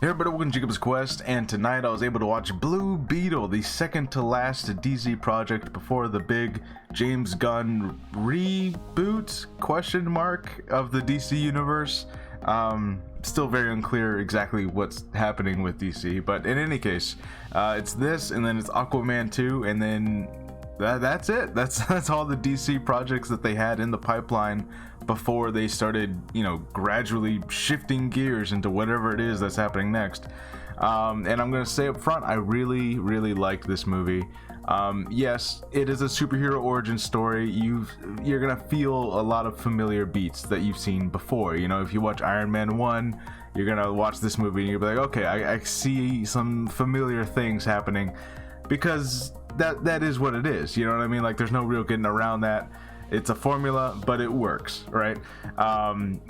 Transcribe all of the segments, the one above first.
Hey everybody, welcome to Jacob's Quest, and tonight I was able to watch Blue Beetle, the second to last DC project before the big James Gunn reboot, question mark, of the DC universe. Still very unclear exactly what's happening with DC, but in any case, it's this, and then it's Aquaman 2, and then that's it. That's all the DC projects that they had in the pipeline before they started, gradually shifting gears into whatever it is that's happening next. And I'm gonna say up front, I really liked this movie. Yes, it is a superhero origin story. You're gonna feel a lot of familiar beats that you've seen before. If you watch Iron Man 1, you're gonna watch this movie and you'll be like, okay, I see some familiar things happening, because that is what it is. You know what I mean? Like, there's no real getting around that. It's a formula, but it works, right?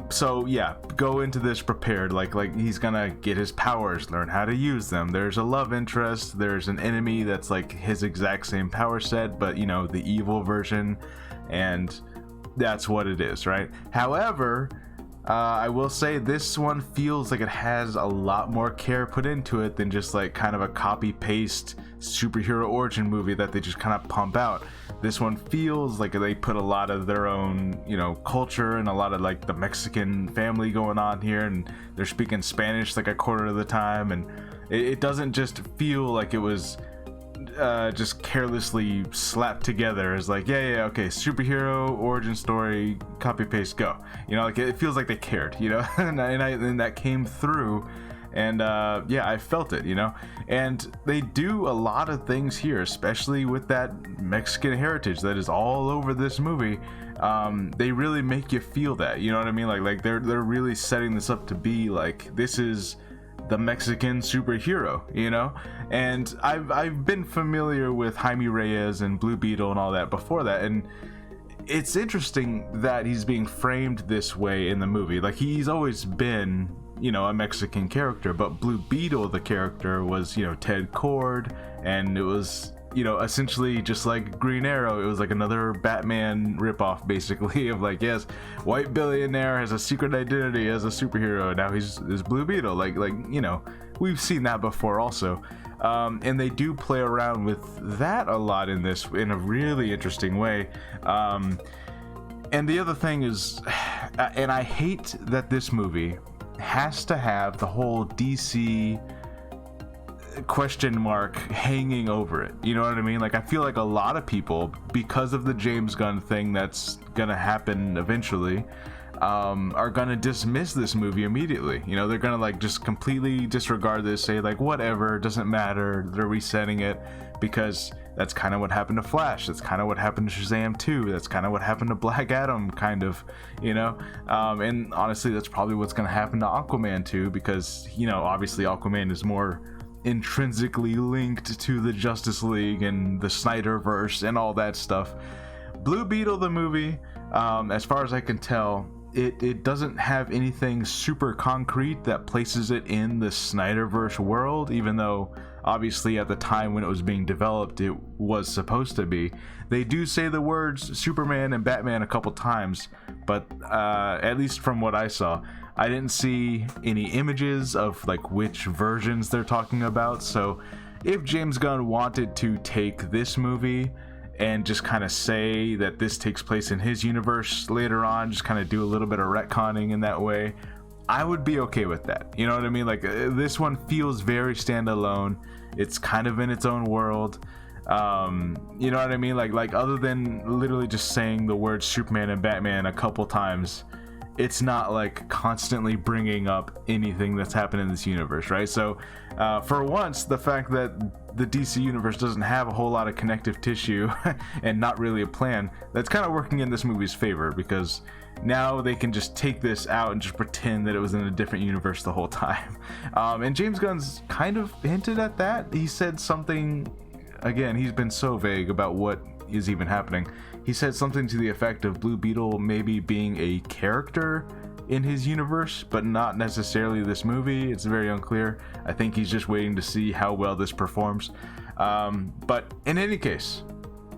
So yeah, go into this prepared. Like he's gonna get his powers, learn how to use them. There's a love interest. There's an enemy that's like his exact same power set, but the evil version, and that's what it is, right? However, I will say this one feels like it has a lot more care put into it than just like kind of a copy-paste superhero origin movie that they just kind of pump out. This one feels like they put a lot of their own, culture and a lot of like the Mexican family going on here, and they're speaking Spanish like a quarter of the time, and it doesn't just feel like it was just carelessly slapped together as like, yeah, okay, superhero origin story, copy paste, go. Like it feels like they cared, and that came through, and yeah, I felt it, and they do a lot of things here, especially with that Mexican heritage that is all over this movie. They really make you feel that, you know what I mean? Like they're really setting this up to be like, this is the Mexican superhero, and I've been familiar with Jaime Reyes and Blue Beetle and all that before that, and it's interesting that he's being framed this way in the movie. Like, he's always been, a Mexican character, but Blue Beetle, the character, was, Ted Kord, and it was, essentially just like Green Arrow. It was like another Batman ripoff, basically, of like, yes, white billionaire has a secret identity as a superhero. Now he's Blue Beetle. Like, we've seen that before also. And they do play around with that a lot in this, in a really interesting way. And the other thing is, and I hate that this movie has to have the whole DC question mark hanging over it. You know what I mean? Like, I feel like a lot of people, because of the James Gunn thing that's gonna happen eventually, are gonna dismiss this movie immediately. They're gonna like just completely disregard this, say like, whatever, doesn't matter, they're resetting it, because that's kind of what happened to Flash, that's kind of what happened to Shazam 2, that's kind of what happened to Black Adam, kind of, and honestly, that's probably what's gonna happen to Aquaman 2, because obviously Aquaman is more intrinsically linked to the Justice League and the Snyderverse and all that stuff. Blue Beetle, the movie, as far as I can tell, it doesn't have anything super concrete that places it in the Snyderverse world, even though obviously at the time when it was being developed it was supposed to be. They do say the words Superman and Batman a couple times, but at least from what I saw, I didn't see any images of like which versions they're talking about. So if James Gunn wanted to take this movie and just kind of say that this takes place in his universe later on, just kind of do a little bit of retconning in that way, I would be okay with that. You know what I mean? Like, this one feels very standalone. It's kind of in its own world. You know what I mean? Like other than literally just saying the words Superman and Batman a couple times, it's not like constantly bringing up anything that's happened in this universe, right? So for once, the fact that the DC universe doesn't have a whole lot of connective tissue and not really a plan, that's kind of working in this movie's favor, because now they can just take this out and just pretend that it was in a different universe the whole time. And James Gunn's kind of hinted at that. He said something, again, he's been so vague about what is even happening. He said something to the effect of Blue Beetle maybe being a character in his universe, but not necessarily this movie. It's very unclear. I think he's just waiting to see how well this performs. But in any case,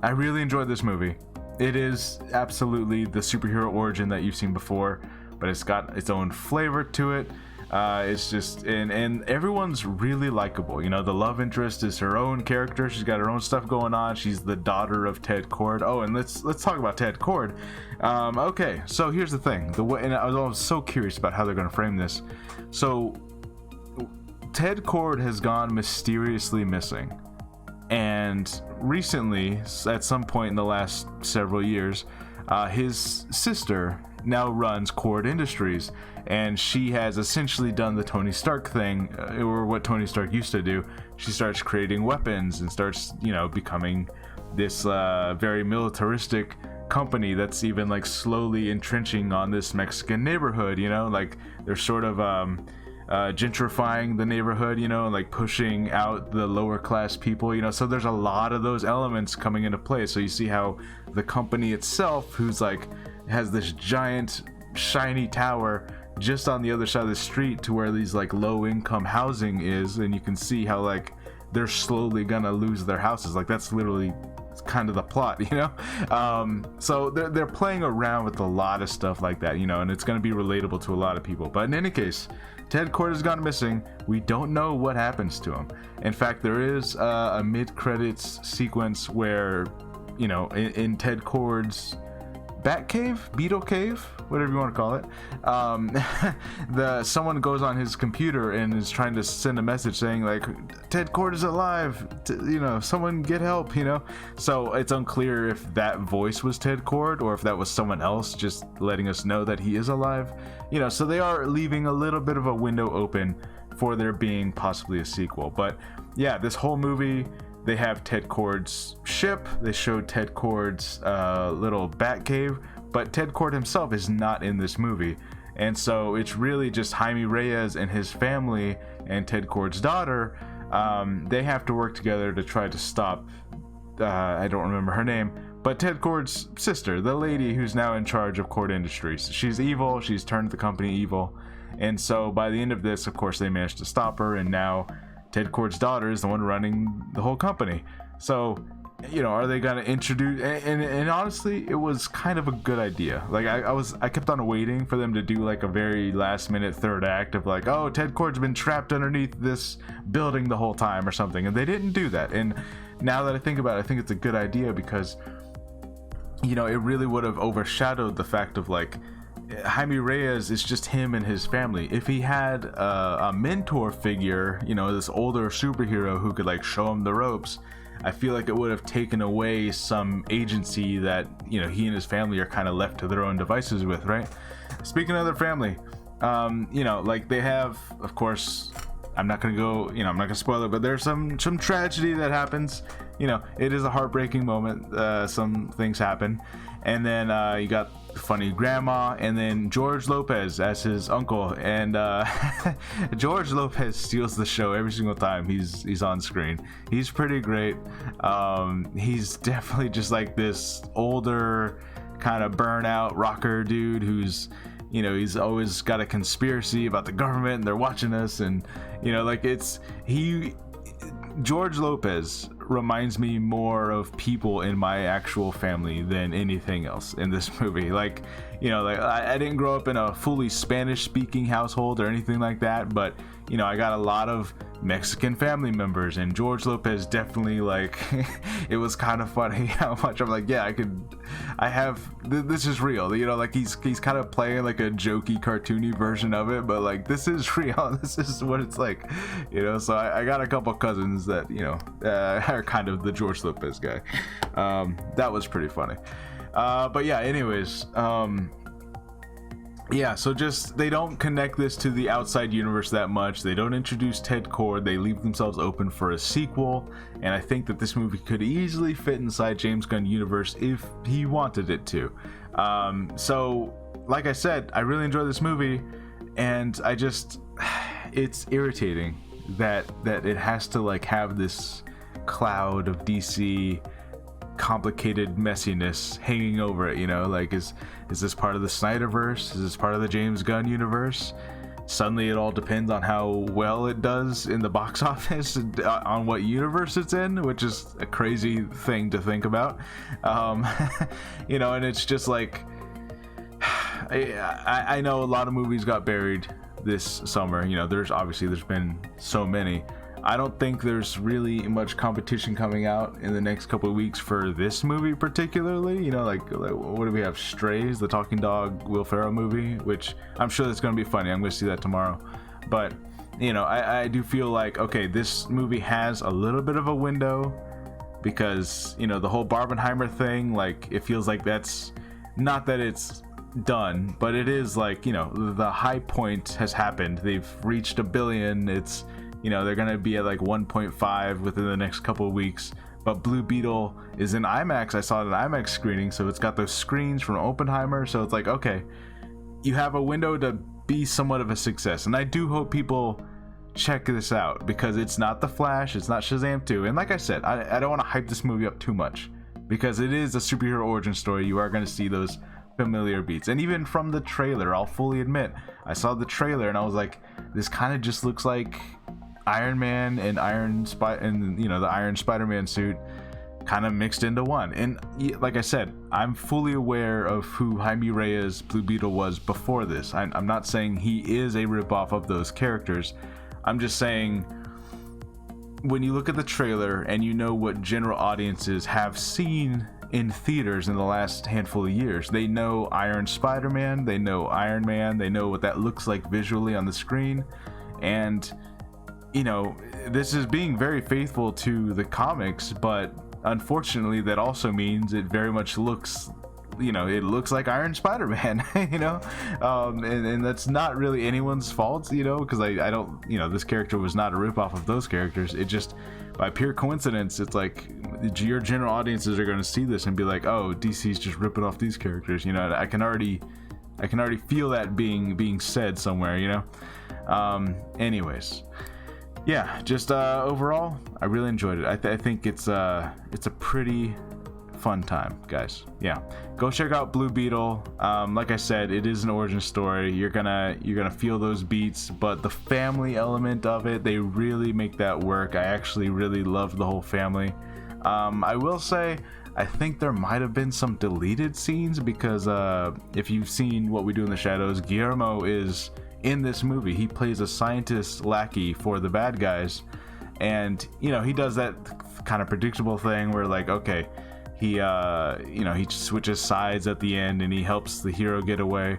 I really enjoyed this movie. It is absolutely the superhero origin that you've seen before, but it's got its own flavor to it. It's just, and everyone's really likable. You know, the love interest is her own character. She's got her own stuff going on. She's the daughter of Ted Kord. Oh, and let's talk about Ted Kord. Okay, so here's the thing. The way, and I was so curious about how they're going to frame this. So Ted Kord has gone mysteriously missing, and recently, at some point in the last several years, his sister now runs Kord Industries, and she has essentially done the Tony Stark thing, or what Tony Stark used to do. She starts creating weapons and starts, you know, becoming this very militaristic company that's even like slowly entrenching on this Mexican neighborhood. You know, like they're sort of gentrifying the neighborhood, you know, like pushing out the lower class people, you know. So there's a lot of those elements coming into play. So you see how the company itself, who's like has this giant shiny tower just on the other side of the street to where these like low income housing is, and you can see how like they're slowly gonna lose their houses. Like that's literally kind of the plot, you know. So they're playing around with a lot of stuff like that, you know, and it's going to be relatable to a lot of people. But in any case, Ted Kord has gone missing. We don't know what happens to him. In fact, there is a mid-credits sequence where, you know, in Ted Kord's Beetle Cave, whatever you want to call it, someone goes on his computer and is trying to send a message saying like, Ted Kord is alive, you know, someone get help, you know. So it's unclear if that voice was Ted Kord or if that was someone else just letting us know that he is alive, you know. So they are leaving a little bit of a window open for there being possibly a sequel. But yeah, this whole movie, they have Ted Kord's ship, they showed Ted Kord's little bat cave, but Ted Kord himself is not in this movie. And so it's really just Jaime Reyes and his family and Ted Kord's daughter. They have to work together to try to stop, I don't remember her name, but Ted Kord's sister, the lady who's now in charge of Kord Industries. She's evil, she's turned the company evil. And so by the end of this, of course, they managed to stop her, and now Ted Kord's daughter is the one running the whole company. So, you know, are they gonna introduce? And honestly, it was kind of a good idea. Like I kept on waiting for them to do like a very last minute third act of like, oh, Ted Kord's been trapped underneath this building the whole time or something, and they didn't do that. And now that I think about it, I think it's a good idea because, you know, it really would have overshadowed the fact of like, Jaime Reyes is just him and his family. If he had a mentor figure, you know, this older superhero who could like show him the ropes, I feel like it would have taken away some agency that, you know, he and his family are kind of left to their own devices with, right? Speaking of their family, you know, like they have, of course, I'm not gonna go, you know, I'm not gonna spoil it, but there's some tragedy that happens. You know, it is a heartbreaking moment. Some things happen, and then you got funny grandma, and then George Lopez as his uncle, and George Lopez steals the show every single time he's on screen. He's pretty great. He's definitely just like this older kind of burnout rocker dude who's, you know, he's always got a conspiracy about the government and they're watching us, and you know, like George Lopez reminds me more of people in my actual family than anything else in this movie. Like, you know, like I didn't grow up in a fully Spanish speaking household or anything like that, but you know, I got a lot of Mexican family members, and George Lopez definitely, like, it was kind of funny how much I'm like, yeah, this is real, you know, like he's kind of playing like a jokey cartoony version of it, but like this is real. This is what it's like, you know. So I got a couple cousins that, you know, are kind of the George Lopez guy. That was pretty funny. But yeah, anyways, yeah, so just they don't connect this to the outside universe that much. They don't introduce Ted Kord. They leave themselves open for a sequel, and I think that this movie could easily fit inside James Gunn universe if he wanted it to. So like I said, I really enjoy this movie, and I just, it's irritating that it has to like have this cloud of DC complicated messiness hanging over it, you know. Like, is this part of the Snyderverse? Is this part of the James Gunn universe? Suddenly it all depends on how well it does in the box office, on what universe it's in, which is a crazy thing to think about. You know, and it's just like, I know a lot of movies got buried this summer. You know, there's been so many. I don't think there's really much competition coming out in the next couple of weeks for this movie particularly. You know, like what do we have? Strays, the talking dog Will Ferrell movie, which I'm sure that's going to be funny. I'm going to see that tomorrow. But, you know, I do feel like, okay, this movie has a little bit of a window because, you know, the whole Barbenheimer thing, like, it feels like that's not that it's done, but it is like, you know, the high point has happened. They've reached $1 billion. It's, you know, they're gonna be at like 1.5 within the next couple of weeks. But Blue Beetle is in IMAX. I saw it in IMAX screening, so it's got those screens from Oppenheimer. So it's like, okay, you have a window to be somewhat of a success. And I do hope people check this out because it's not The Flash, it's not Shazam 2. And like I said, I don't want to hype this movie up too much because it is a superhero origin story. You are going to see those familiar beats. And even from the trailer, I'll fully admit, I saw the trailer and I was like, this kind of just looks like Iron Man and you know, the Iron Spider-Man suit kind of mixed into one. And like I said, I'm fully aware of who Jaime Reyes Blue Beetle was before this. I'm not saying he is a ripoff of those characters. I'm just saying when you look at the trailer and you know what general audiences have seen in theaters in the last handful of years, they know Iron Spider-Man, they know Iron Man, they know what that looks like visually on the screen. And you know, this is being very faithful to the comics, but unfortunately that also means it very much looks, you know, it looks like Iron Spider-Man, you know, and that's not really anyone's fault, you know, because I don't, you know, this character was not a ripoff of those characters. It just, by pure coincidence, it's like your general audiences are going to see this and be like, oh, DC's just ripping off these characters, you know. I can already feel that being said somewhere, you know. Anyways, yeah, just overall, I really enjoyed it. I think it's a pretty fun time, guys. Yeah, go check out Blue Beetle. Like I said, it is an origin story. You're gonna feel those beats, but the family element of it, they really make that work. I actually really loved the whole family. I will say, I think there might have been some deleted scenes because if you've seen What We Do in the Shadows, Guillermo is in this movie. He plays a scientist lackey for the bad guys, and you know, he does that kind of predictable thing where, like, okay, he you know, he switches sides at the end and he helps the hero get away,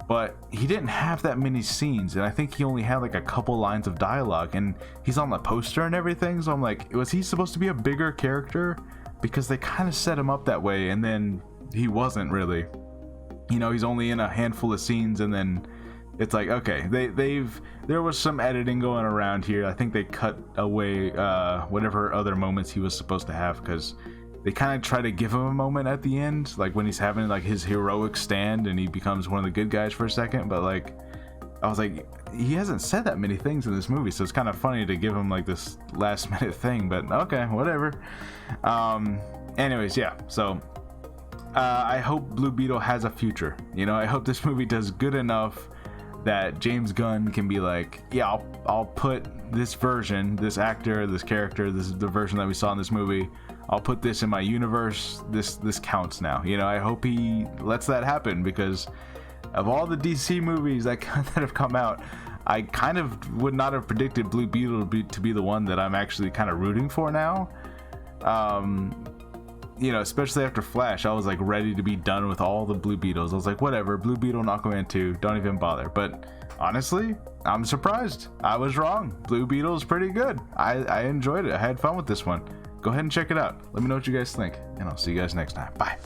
but he didn't have that many scenes, and I think he only had like a couple lines of dialogue, and he's on the poster and everything. So I'm like, was he supposed to be a bigger character? Because they kind of set him up that way, and then he wasn't really. You know, he's only in a handful of scenes, and then it's like, okay, there was some editing going around here. I think they cut away whatever other moments he was supposed to have, because they kind of try to give him a moment at the end, like when he's having like his heroic stand and he becomes one of the good guys for a second. But like, I was like, he hasn't said that many things in this movie, so it's kind of funny to give him like this last minute thing, but okay, whatever. Anyways, yeah, so I hope Blue Beetle has a future. You know, I hope this movie does good enough that James Gunn can be like, yeah, I'll put this version, this actor, this character, this is the version that we saw in this movie, I'll put this in my universe, this counts now. You know, I hope he lets that happen, because of all the DC movies that have come out, I kind of would not have predicted Blue Beetle to be the one that I'm actually kind of rooting for now. You know, especially after Flash, I was like ready to be done with all the Blue Beetles. I was like, whatever, Blue Beetle, Aquaman 2, don't even bother. But honestly, I'm surprised. I was wrong. Blue Beetle is pretty good. I enjoyed it. I had fun with this one. Go ahead and check it out. Let me know what you guys think, and I'll see you guys next time. Bye.